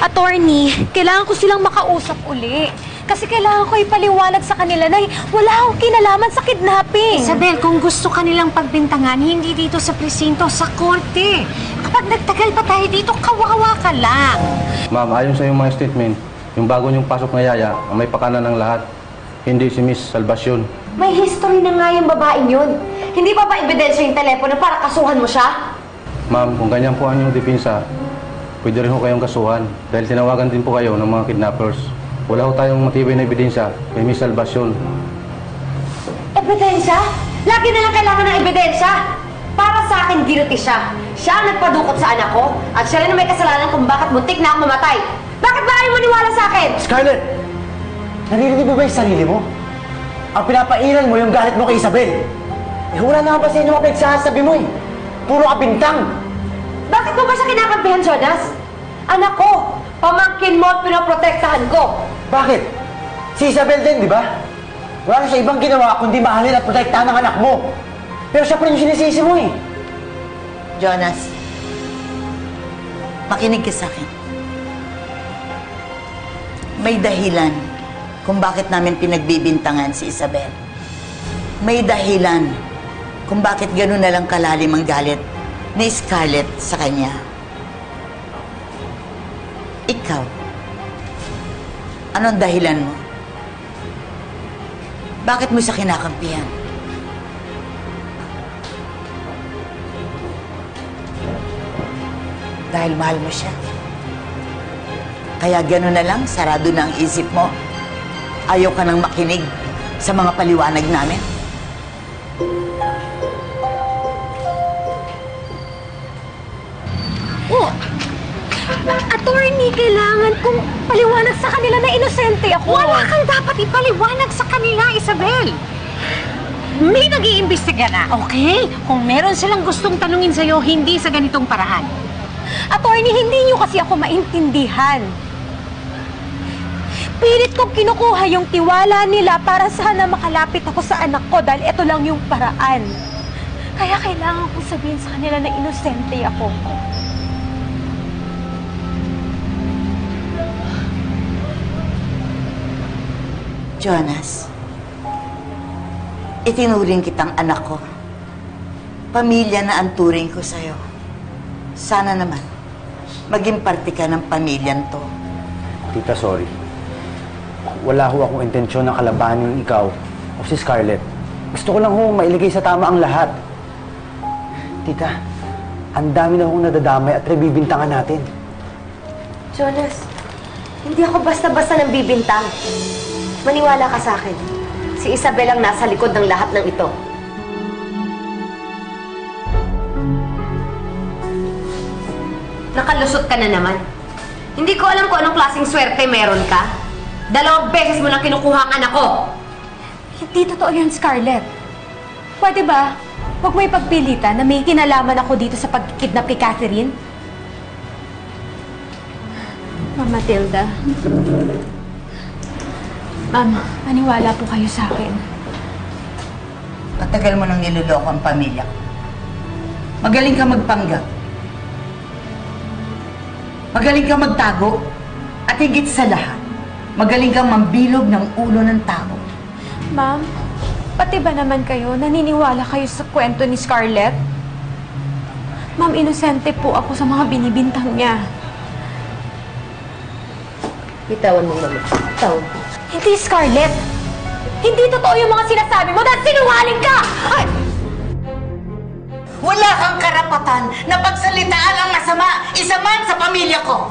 Attorney, kailangan ko silang makausap uli. Kasi kailangan ko ipaliwanag sa kanila na wala akong kinalaman sa kidnapping. Isabel, kung gusto kanilang pagbintangan, hindi dito sa presinto, sa korte. Kapag nagtagal pa tayo dito, kawawa ka lang. Ma'am, ayon sa iyong mga statement, yung bago niyong pasok na yaya, ang may pakana ng lahat, hindi si Miss Salvacion. May history na nga yung babaeng yun. Hindi pa ba ebidensya yung telepono para kasuhan mo siya? Ma'am, kung ganyan po ang inyong depensa, pwede rin ho kayong kasuhan dahil tinawagan din po kayo ng mga kidnappers. Wala ho tayong matibay na ebidensya kay Miss Salvacion. Ebidensya? Lagi na lang kailangan ng ebidensya. Para sa akin, guilty siya. Siya ang nagpadukot sa anak ko at siya rin ang may kasalanan kung bakit muntik na ako mamatay. Bakit ba ayaw maniwala sa akin? Scarlett! Naririnig mo ba yung sarili mo? Ang pinapairal mo yung galit mo kay Isabel. Eh, wala naman pa sa inyo mga pinagsasabi mo eh. Puro ka bintang. Bakit mo ba siya kinakampihan, Jonas? Anak ko, pamangkin mo at pinoprotektahan ko. Bakit? Si Isabel din, di ba? Wala na siya ibang ginawa kundi mahalin at protektahan ng anak mo. Pero siya pa rin yung sinisisi mo eh. Jonas, makinig ka sa akin. May dahilan kung bakit namin pinagbibintangan si Isabel. May dahilan kung bakit gano'n na lang kalalim ang galit ni Scarlett sa kanya. Ikaw, anong dahilan mo? Bakit mo siya kinakampihan? Dahil mahal mo siya. Kaya gano'n na lang, sarado na ang isip mo. Ayaw ka nang makinig sa mga paliwanag namin. Oh, attorney, kailangan kong paliwanag sa kanila na inosente ako. Wala kang dapat ipaliwanag sa kanila, Isabel. May nag-iimbestiga na, okay? Kung meron silang gustong tanungin sa'yo, hindi sa ganitong paraan. Attorney, hindi niyo kasi ako maintindihan. Pilit kong kinukuha yung tiwala nila para sana makalapit ako sa anak ko dahil ito lang yung paraan. Kaya kailangan kong sabihin sa kanila na inosente ako. Jonas, itinuring kitang anak ko. Pamilya na ang turing ko sa'yo. Sana naman, maging parte ka ng pamilyan to. Tita, sorry. Wala ho akong intensyon na kalabanin ikaw o si Scarlett. Gusto ko lang ho mailigay sa tama ang lahat. Tita, ang dami na hong nadadamay at nabibintangan natin. Jonas, hindi ako basta-basta nang bibintang. Maniwala ka sa akin. Si Isabel ang nasa likod ng lahat ng ito. Nakalusot ka na naman. Hindi ko alam kung anong klaseng swerte meron ka. 2 beses mo nang kinukuha ang anak ko. Hindi totoo yan, Scarlett. Pwede ba, huwag mo ipagpilitan na may kinalaman ako dito sa pagkidnap kay Catherine? Ma'am Matilda. Ma'am, maniwala po kayo sa akin. Matagal mo nang niloloko ang pamilya ko. Magaling ka magpanggap. Magaling ka magtago. At higit sa lahat, magaling kang mambilog ng ulo ng tao. Ma'am, pati ba naman kayo naniniwala kayo sa kwento ni Scarlett? Ma'am, inosente po ako sa mga binibintang niya. Bitawan mo, mama. Bitawan mo. Hindi, Scarlett! Hindi totoo yung mga sinasabi mo dahil sinungaling ka! Ay! Wala kang karapatan na pagsalitaan ang masama, isa man sa pamilya ko.